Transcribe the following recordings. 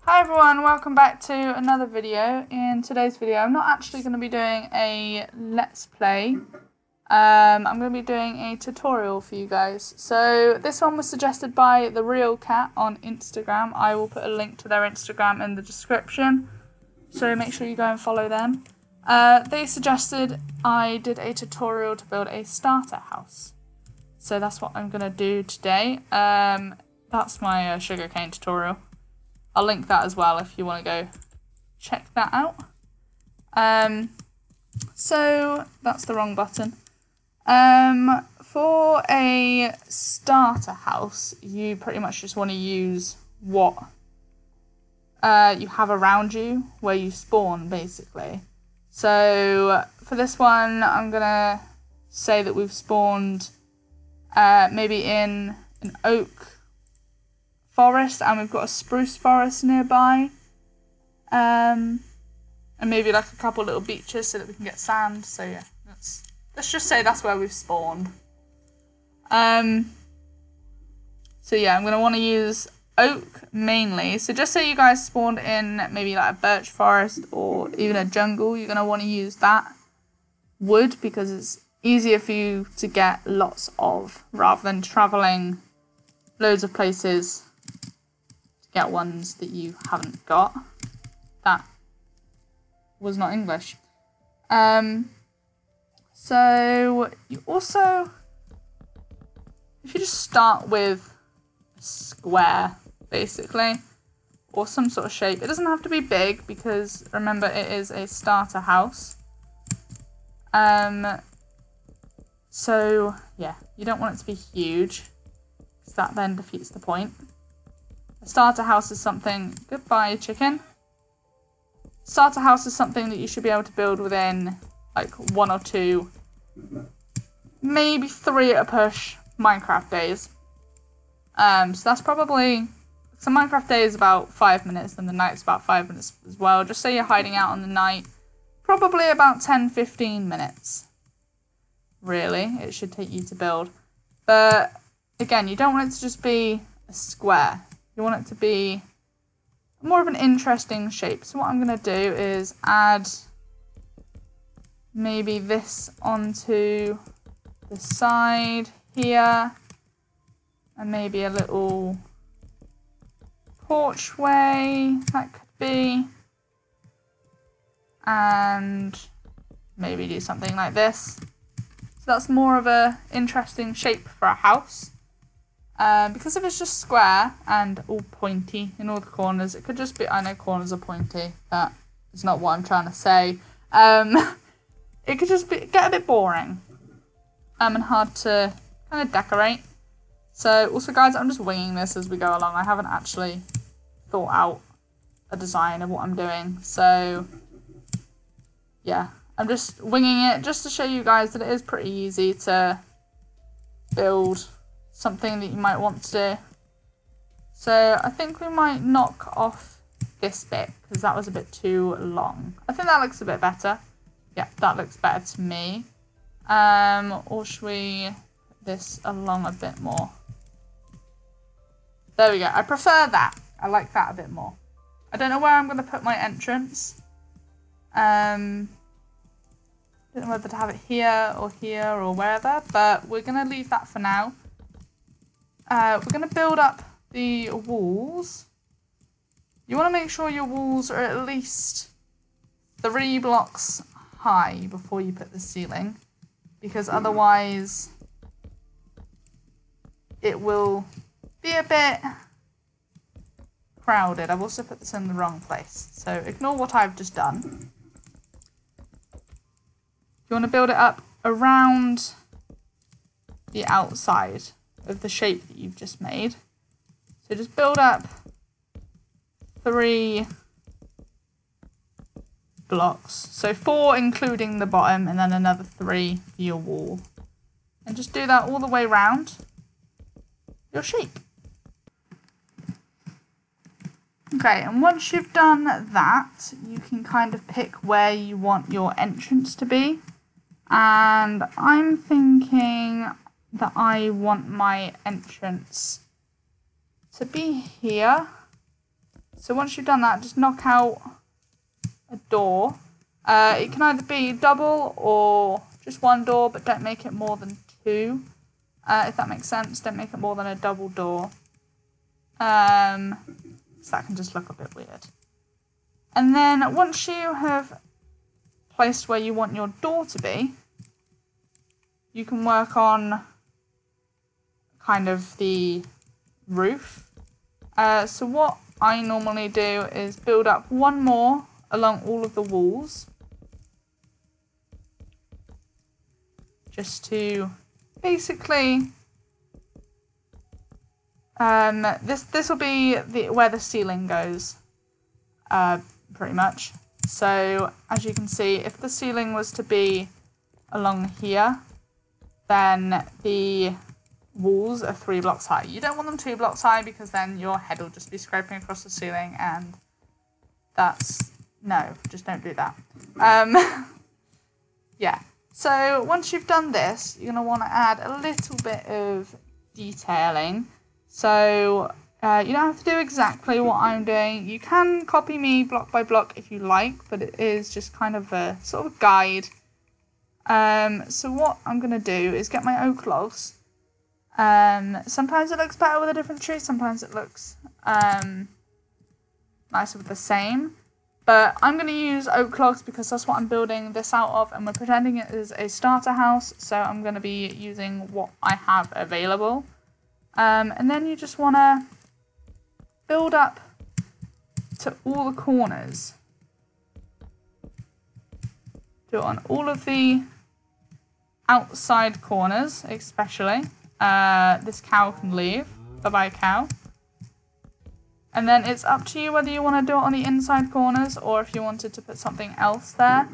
Hi everyone, welcome back to another video. In today's video, I'm not actually going to be doing a let's play. I'm going to be doing a tutorial for you guys. So this one was suggested by The Real Cat on Instagram. I will put a link to their Instagram in the description, so make sure you go and follow them. They suggested I did a tutorial to build a starter house. So that's what I'm going to do today. That's my sugarcane tutorial. I'll link that as well if you want to go check that out. So that's the wrong button. For a starter house, you pretty much just want to use what you have around you, where you spawn, basically. So for this one, I'm gonna say that we've spawned maybe in an oak forest, and we've got a spruce forest nearby, and maybe like a couple little beaches so that we can get sand. So yeah, let's just say that's where we've spawned. So yeah, I'm gonna want to use oak mainly. So just say you guys spawned in maybe like a birch forest or even a jungle, you're gonna want to use that wood because it's easier for you to get lots of, rather than traveling loads of places get ones that you haven't got. That was not English. So you also, if you just start with a square, basically, or some sort of shape. It doesn't have to be big because remember it is a starter house. So yeah, you don't want it to be huge because that then defeats the point. A starter house is something, goodbye chicken. Starter house is something that you should be able to build within like 1 or 2, maybe 3 at a push Minecraft days. So that's probably, so Minecraft day is about 5 minutes and the night's about 5 minutes as well. Just say you're hiding out on the night, probably about 10-15 minutes. Really, it should take you to build. But again, you don't want it to just be a square. You want it to be more of an interesting shape. So what I'm going to do is add maybe this onto the side here, and maybe a little porchway that could be, and maybe do something like this. So that's more of a interesting shape for a house. Because if it's just square and all pointy in all the corners, it could just be, I know corners are pointy, that is not what I'm trying to say. It could just get a bit boring and hard to kind of decorate. So also guys, I'm just winging this as we go along. I haven't actually thought out a design of what I'm doing. So yeah, I'm just winging it just to show you guys that it is pretty easy to build something that you might want to do. So I think we might knock off this bit because that was a bit too long. I think that looks a bit better. Yeah, that looks better to me. Or should we put this along a bit more? There we go. I prefer that. I like that a bit more. I don't know where I'm going to put my entrance. Don't know whether to have it here or wherever, but we're going to leave that for now. We're going to build up the walls. You want to make sure your walls are at least 3 blocks high before you put the ceiling, because otherwise it will be a bit crowded. I've also put this in the wrong place, so ignore what I've just done. You want to build it up around the outside of the shape that you've just made. So just build up 3 blocks. So 4 including the bottom, and then another 3 for your wall. And just do that all the way around your shape. Okay, and once you've done that, you can kind of pick where you want your entrance to be. And I'm thinking that I want my entrance to be here. So once you've done that, just knock out a door. It can either be double or just one door, but don't make it more than two. If that makes sense, don't make it more than a double door. So that can just look a bit weird. And then once you have placed where you want your door to be, you can work on kind of the roof. So what I normally do is build up one more along all of the walls, just to basically this will be where the ceiling goes, pretty much. So as you can see, if the ceiling was to be along here, then the walls are 3 blocks high. You don't want them 2 blocks high because then your head will just be scraping across the ceiling, and no, just don't do that. Yeah. So once you've done this, you're going to want to add a little bit of detailing. So you don't have to do exactly what I'm doing. You can copy me block by block if you like, but it is just kind of a sort of guide. So what I'm going to do is get my oak logs. Sometimes it looks better with a different tree, sometimes it looks nicer with the same. But I'm going to use oak logs because that's what I'm building this out of, and we're pretending it is a starter house, so I'm going to be using what I have available. And then you just want to build up to all the corners. Do it on all of the outside corners, especially. This cow can leave. Bye-bye, cow. And then it's up to you whether you want to do it on the inside corners or if you wanted to put something else there.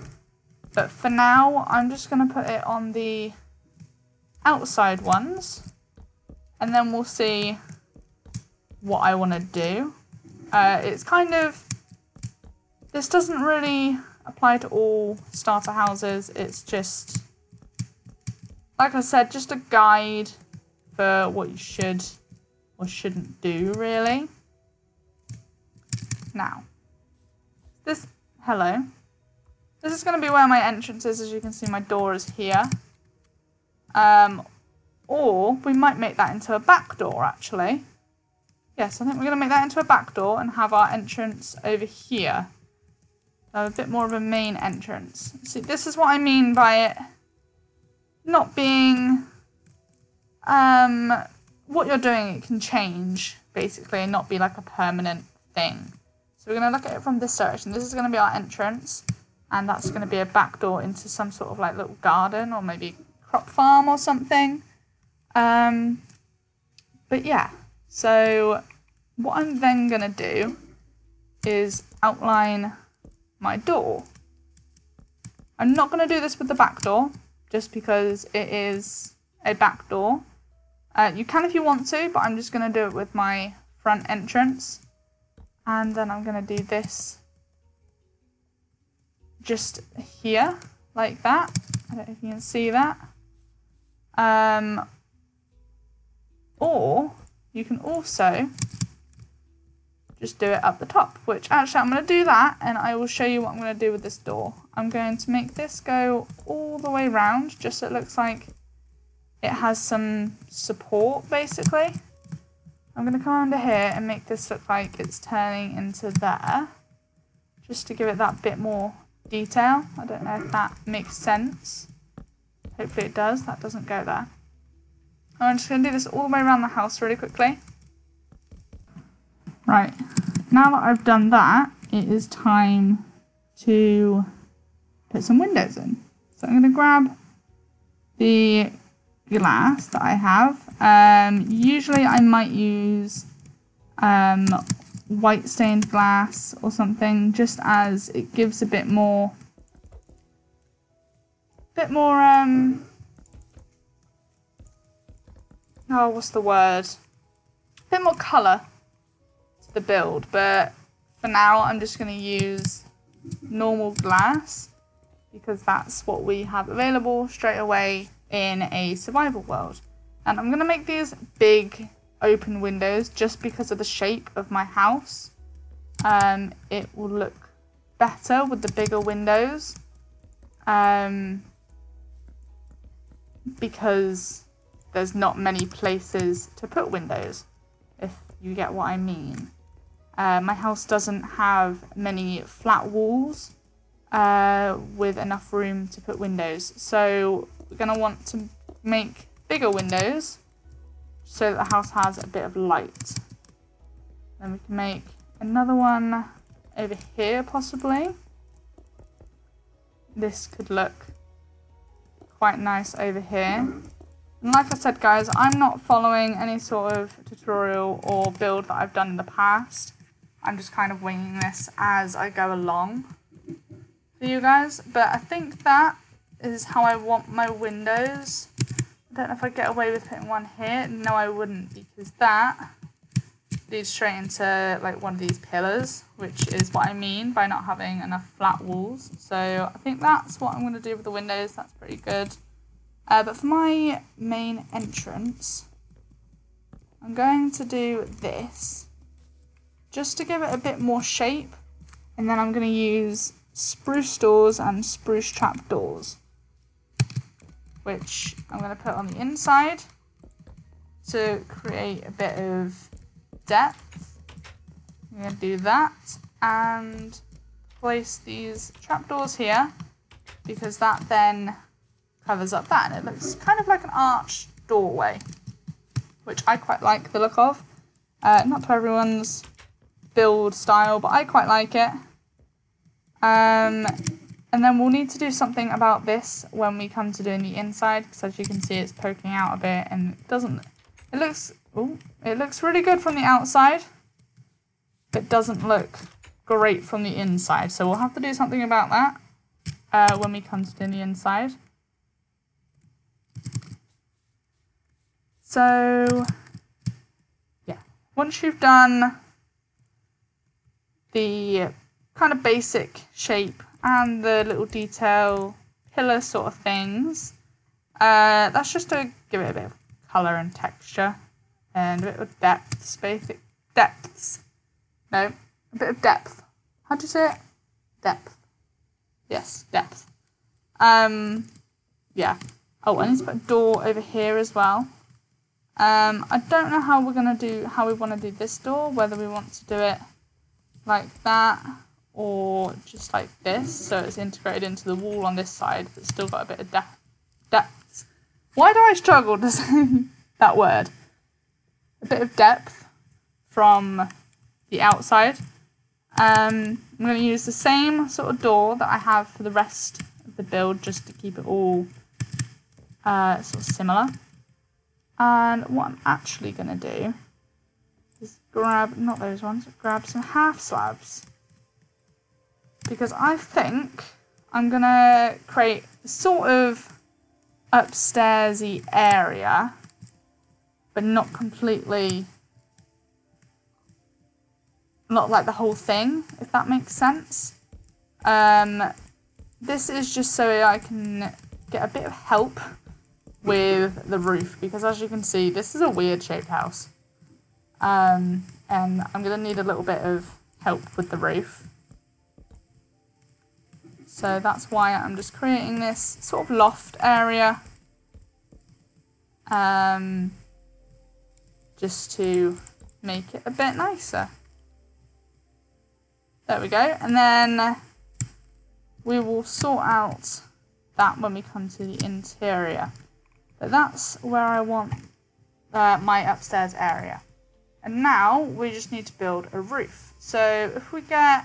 But for now, I'm just going to put it on the outside ones. And then we'll see what I want to do. It's kind of... This doesn't really apply to all starter houses. It's just, like I said, just a guide for what you should or shouldn't do, really. Now, hello. This is going to be where my entrance is. As you can see, my door is here. Or we might make that into a back door, actually. Yes, I think we're going to make that into a back door and have our entrance over here. A bit more of a main entrance. See, this is what I mean by it not being... what you're doing, it can change, basically, and not be like a permanent thing. So we're going to look at it from this direction. This is going to be our entrance, and that's going to be a back door into some sort of like little garden or maybe crop farm or something. But yeah, so what I'm then going to do is outline my door. I'm not going to do this with the back door, just because it is a back door. You can if you want to, but I'm just going to do it with my front entrance. And then I'm going to do this just here, like that. I don't know if you can see that. Or you can also just do it up the top, which actually I'm going to do that, and I will show you what I'm going to do with this door. I'm going to make this go all the way round, just so it looks like it has some support, basically. I'm going to come under here and make this look like it's turning into there, just to give it that bit more detail. I don't know if that makes sense. Hopefully it does. That doesn't go there. I'm just going to do this all the way around the house really quickly. Right, now that I've done that, it is time to put some windows in. So I'm going to grab the glass that I have. Usually I might use white stained glass or something, just as it gives a bit more oh, what's the word? A bit more colour to the build, but for now I'm just going to use normal glass because that's what we have available straight away in a survival world. And I'm going to make these big open windows just because of the shape of my house. it will look better with the bigger windows, because there's not many places to put windows, if you get what I mean. My house doesn't have many flat walls with enough room to put windows, so we're going to want to make bigger windows so that the house has a bit of light. Then we can make another one over here possibly. This could look quite nice over here. And like I said, guys, I'm not following any sort of tutorial or build that I've done in the past. I'm just kind of winging this as I go along for you guys. But I think that is how I want my windows. I don't know if I'd get away with putting one here. No, I wouldn't, because that leads straight into like one of these pillars, which is what I mean by not having enough flat walls. So I think that's what I'm going to do with the windows. That's pretty good. But for my main entrance, I'm going to do this just to give it a bit more shape, and then I'm going to use spruce doors and spruce trapdoors, which I'm going to put on the inside to create a bit of depth. I'm going to do that and place these trapdoors here, because that then covers up that, and it looks kind of like an arched doorway, which I quite like the look of. Not to everyone's build style, but I quite like it. And then we'll need to do something about this when we come to doing the inside, because as you can see, it's poking out a bit, and it looks really good from the outside, but doesn't look great from the inside. So we'll have to do something about that when we come to doing the inside. So yeah, once you've done the kind of basic shape and the little detail pillar sort of things, that's just to give it a bit of colour and texture and a bit of depth, a bit of depth. How do you say it? Depth. Yes, depth. Yeah. Oh, I need to put a door over here as well. I don't know how we want to do this door, whether we want to do it like that or just like this, so it's integrated into the wall on this side, but still got a bit of depth. Why do I struggle to say that word? A bit of depth from the outside. I'm going to use the same sort of door that I have for the rest of the build, just to keep it all sort of similar. And what I'm actually going to do is grab, not those ones, grab some half slabs. Because I think I'm going to create a sort of upstairsy area, but not completely, not like the whole thing, if that makes sense. This is just so I can get a bit of help with the roof, because as you can see, this is a weird shaped house. And I'm going to need a little bit of help with the roof. So that's why I'm just creating this sort of loft area. Just to make it a bit nicer. There we go. And then we will sort out that when we come to the interior. But that's where I want my upstairs area. And now we just need to build a roof. So if we get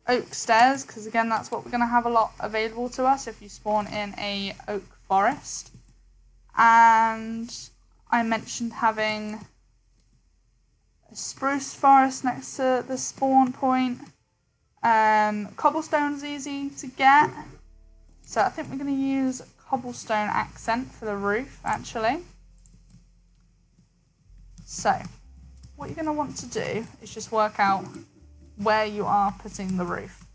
oak stairs, because again that's what we're going to have a lot available to us if you spawn in a oak forest. And I mentioned having a spruce forest next to the spawn point. Cobblestone's easy to get, so I think we're going to use cobblestone accent for the roof actually. So what you're going to want to do is just work out where you are putting the roof.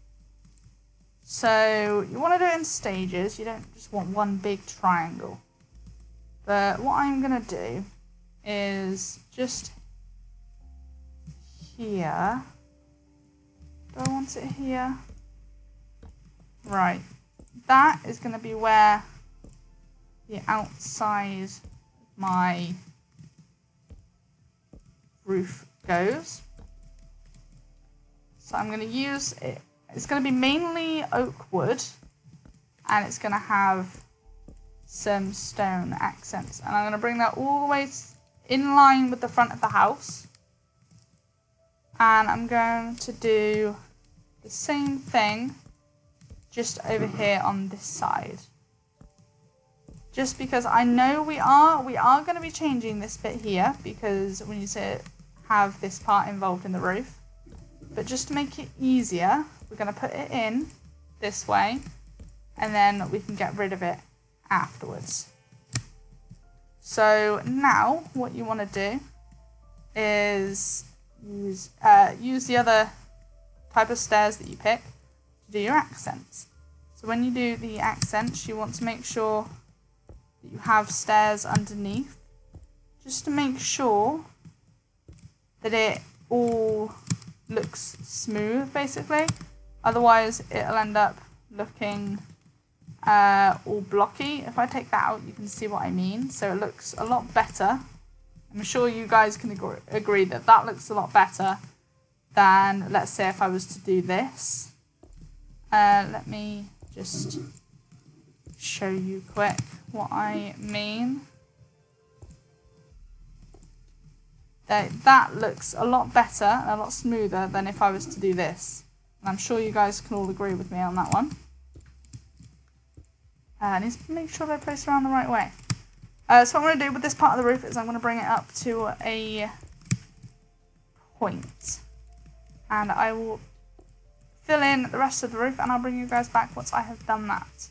So you want to do it in stages, you don't just want one big triangle. But what I'm going to do is just here. Do I want it here? Right. That is going to be where the outside of my roof goes. So I'm going to use it. It's going to be mainly oak wood, and it's going to have some stone accents. And I'm going to bring that all the way in line with the front of the house. And I'm going to do the same thing just over here on this side. Just because I know we are going to be changing this bit here, because we need to have this part involved in the roof. But just to make it easier, we're going to put it in this way, and then we can get rid of it afterwards. So now what you want to do is use the other type of stairs that you pick to do your accents. So when you do the accents, you want to make sure that you have stairs underneath, just to make sure that it all looks smooth, basically. Otherwise it'll end up looking all blocky. If I take that out, you can see what I mean. So it looks a lot better. I'm sure you guys can agree that that looks a lot better than, let's say, if I was to do this. Let me just show you quick what I mean. That looks a lot better and a lot smoother than if I was to do this. And I'm sure you guys can all agree with me on that one. I need to make sure they're placed around the right way. So what I'm going to do with this part of the roof is I'm going to bring it up to a point. And I will fill in the rest of the roof, and I'll bring you guys back once I have done that.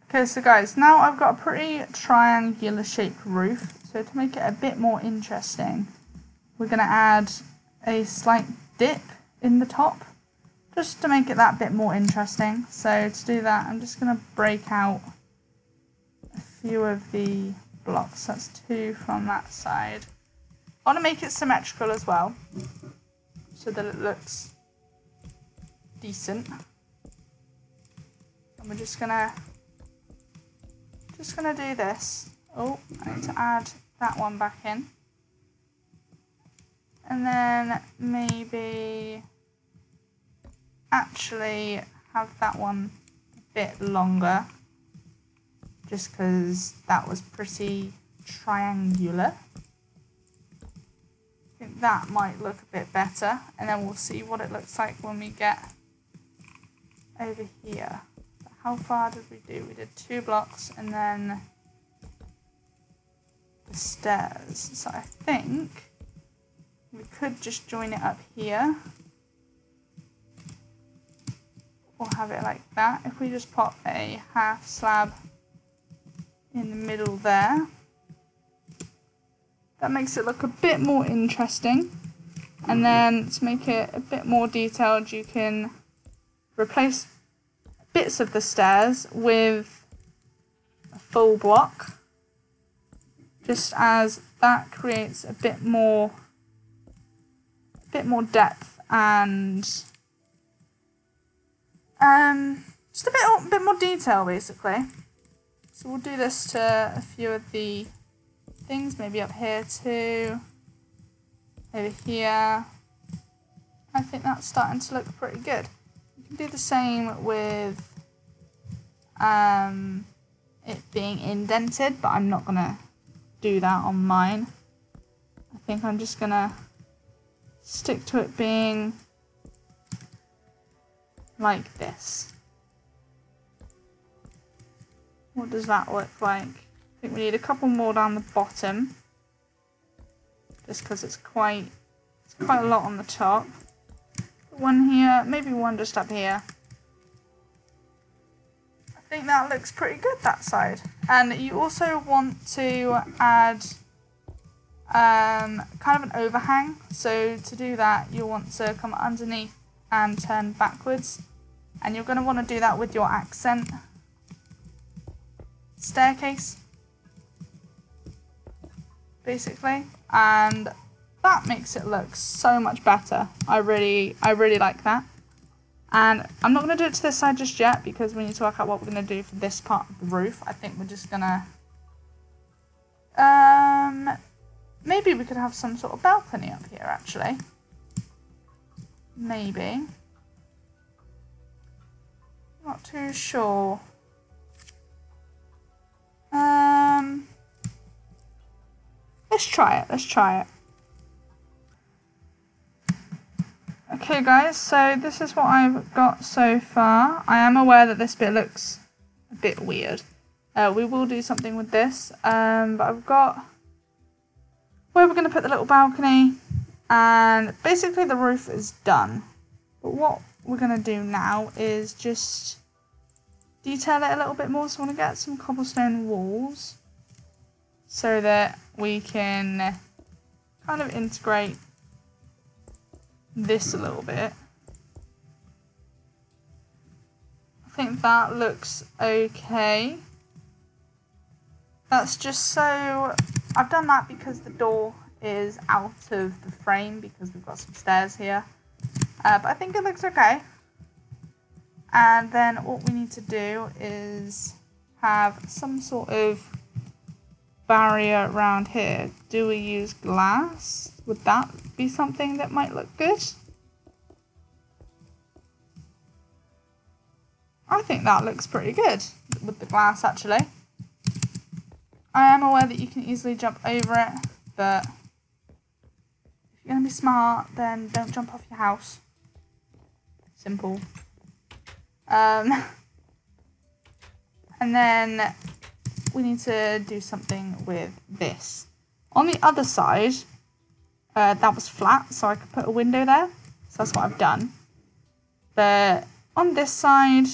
Okay, so guys, now I've got a pretty triangular shaped roof. So to make it a bit more interesting, we're going to add a slight dip in the top, just to make it that bit more interesting. So to do that, I'm just going to break out a few of the blocks. That's 2 from that side. I want to make it symmetrical as well, so that it looks decent. And we're just gonna do this. Oh, I need to add that one back in. And then maybe actually have that one a bit longer, just because that was pretty triangular. I think that might look a bit better, and then we'll see what it looks like when we get over here. But how far did we do? We did 2 blocks and then the stairs. So I think we could just join it up here, or have it like that. If we just pop a half slab in the middle there, that makes it look a bit more interesting. And then to make it a bit more detailed, you can replace bits of the stairs with a full block, just as that creates a bit more depth and just a bit more detail, basically. So we'll do this to a few of the things, maybe up here too, over here. I think that's starting to look pretty good. You can do the same with it being indented, but I'm not gonna do that on mine. I think I'm just gonna stick to it being like this. What does that look like? I think we need a couple more down the bottom, just because it's quite a lot on the top. One here, maybe one just up here. I think that looks pretty good, that side. And you also want to add kind of an overhang. So to do that, you'll want to come underneath and turn backwards. And you're going to want to do that with your accent staircase, basically, and that makes it look so much better. I really like that. And I'm not going to do it to this side just yet because we need to work out what we're going to do for this part of the roof. I think we're just going to... maybe we could have some sort of balcony up here, actually. Maybe. Not too sure. Let's try it. Okay guys, so this is what I've got so far. I am aware that this bit looks a bit weird. We will do something with this, but I've got where we're going to put the little balcony, and basically the roof is done. But what we're going to do now is just detail it a little bit more. So I want to get some cobblestone walls so that we can kind of integrate this a little bit. I think that looks okay. That's just so... I've done that because the door is out of the frame because we've got some stairs here. But I think it looks okay. And then what we need to do is have some sort of barrier around here. Do we use glass? Would that be something that might look good? I think that looks pretty good with the glass, actually. I am aware that you can easily jump over it, but if you're going to be smart, then don't jump off your house. Simple. And then we need to do something with this. On the other side, that was flat, so I could put a window there. So that's what I've done. But on this side,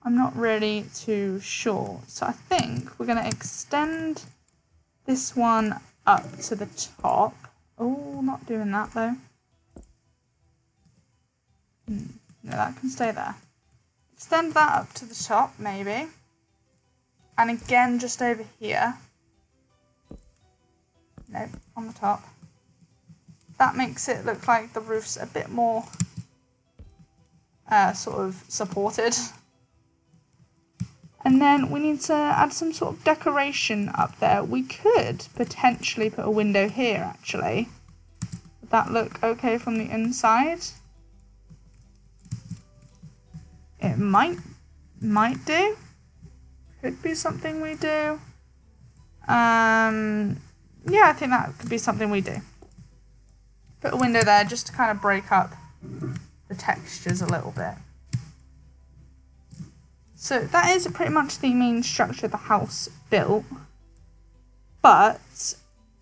I'm not really too sure. So I think we're going to extend this one up to the top. Oh, not doing that though. No, that can stay there. Extend that up to the top, maybe. And again, just over here. Nope, on the top. That makes it look like the roof's a bit more sort of supported. And then we need to add some sort of decoration up there. We could potentially put a window here, actually. Would that look okay from the inside? It might do. Could be something we do. Yeah, I think that could be something we do. Put a window there just to kind of break up the textures a little bit. So that is pretty much the main structure of the house built. But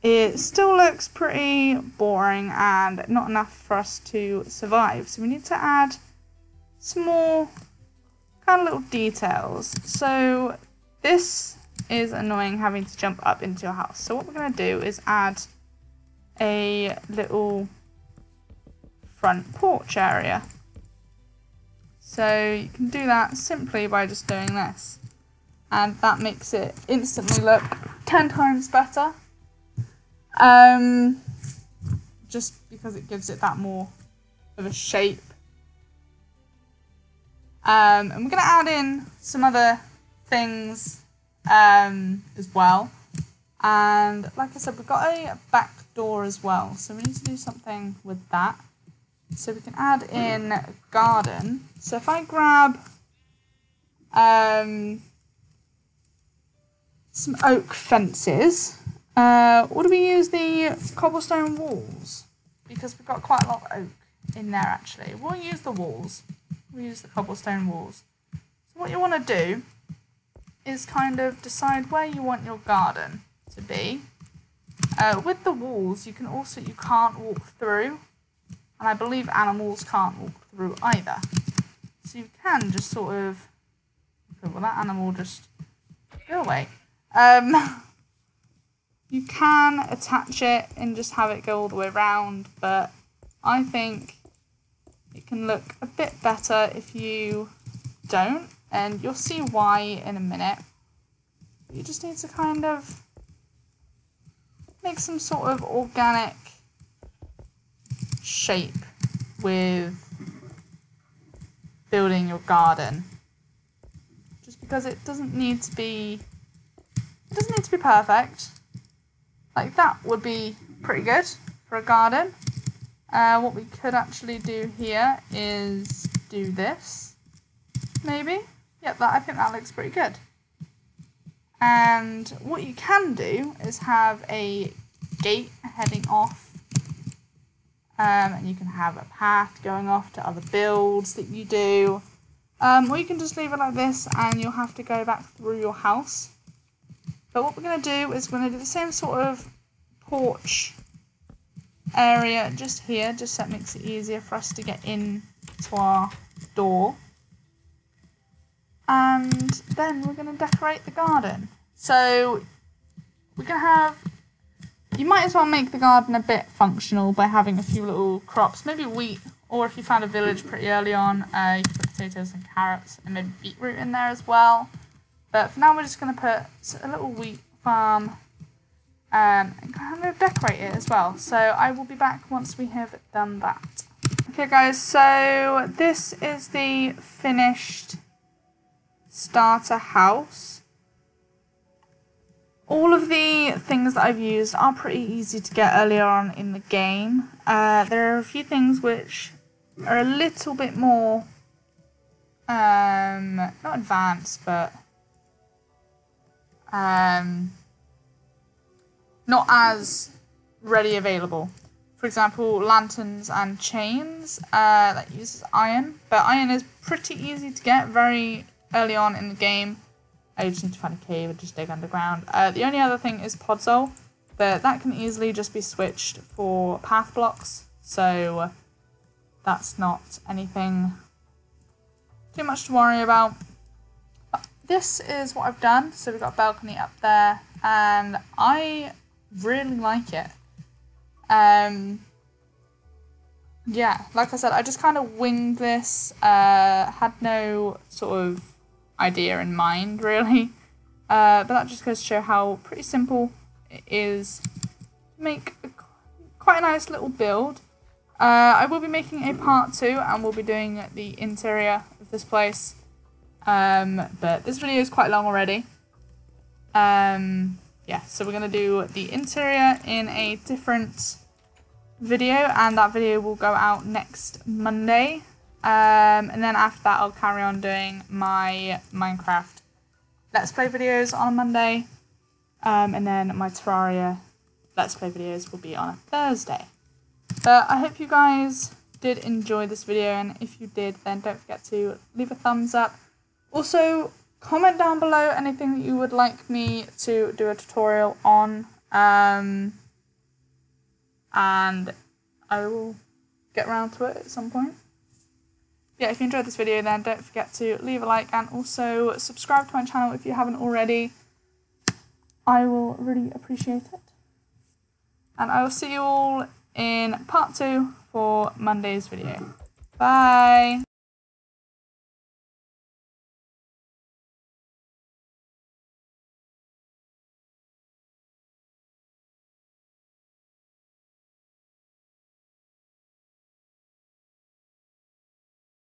it still looks pretty boring and not enough for us to survive. So we need to add some more kind of little details. So this is annoying, having to jump up into your house. So what we're going to do is add a little front porch area. So you can do that simply by just doing this. And that makes it instantly look 10 times better. Just because it gives it that more of a shape. And we're going to add in some other things as well. And like I said, we've got a back door as well. So we need to do something with that. So we can add in a garden. So if I grab some oak fences, what do we use? The cobblestone walls, because we've got quite a lot of oak in there actually. We'll use the walls. We'll use the cobblestone walls. So what you want to do is kind of decide where you want your garden to be. With the walls, you can't walk through. And I believe animals can't walk through either. So you can just sort of... Okay, well, that animal just... Go away. You can attach it and just have it go all the way around, but I think it can look a bit better if you don't, and you'll see why in a minute. You just need to kind of make some sort of organic shape with building your garden. Just because it doesn't need to be perfect. Like that would be pretty good for a garden. What we could actually do here is do this, maybe. Yep, I think that looks pretty good. And what you can do is have a gate heading off, and you can have a path going off to other builds that you do, or you can just leave it like this and you'll have to go back through your house. But what we're going to do is we're going to do the same sort of porch area just here, just so it makes it easier for us to get in to our door. And then we're going to decorate the garden. So we're going to have, you might as well make the garden a bit functional by having a few little crops, maybe wheat, or if you found a village pretty early on, you could put potatoes and carrots and maybe beetroot in there as well. But for now we're just going to put a little wheat farm and kind of decorate it as well. So I will be back once we have done that. Okay guys, so this is the finished starter house. All of the things that I've used are pretty easy to get earlier on in the game. There are a few things which are a little bit more, not advanced, but not as ready available. For example, lanterns and chains that uses iron, but iron is pretty easy to get very early on in the game. I just need to find a cave and just dig underground. The only other thing is podzol, but that can easily just be switched for path blocks, so that's not anything too much to worry about. But this is what I've done. So we've got a balcony up there, and I really like it. Yeah, like I said, I just kind of winged this, had no sort of idea in mind really, but that just goes to show how pretty simple it is to make quite a nice little build. I will be making a part 2 and we'll be doing the interior of this place, but this video is quite long already. Yeah, so we're going to do the interior in a different video, and that video will go out next Monday. And then after that I'll carry on doing my Minecraft Let's Play videos on a Monday, and then my Terraria Let's Play videos will be on a Thursday. But I hope you guys did enjoy this video, and if you did, then don't forget to leave a thumbs up. Also, comment down below anything that you would like me to do a tutorial on, and I will get around to it at some point. Yeah, if you enjoyed this video, then don't forget to leave a like and also subscribe to my channel if you haven't already. I will really appreciate it. And I will see you all in part 2 for Monday's video. Bye!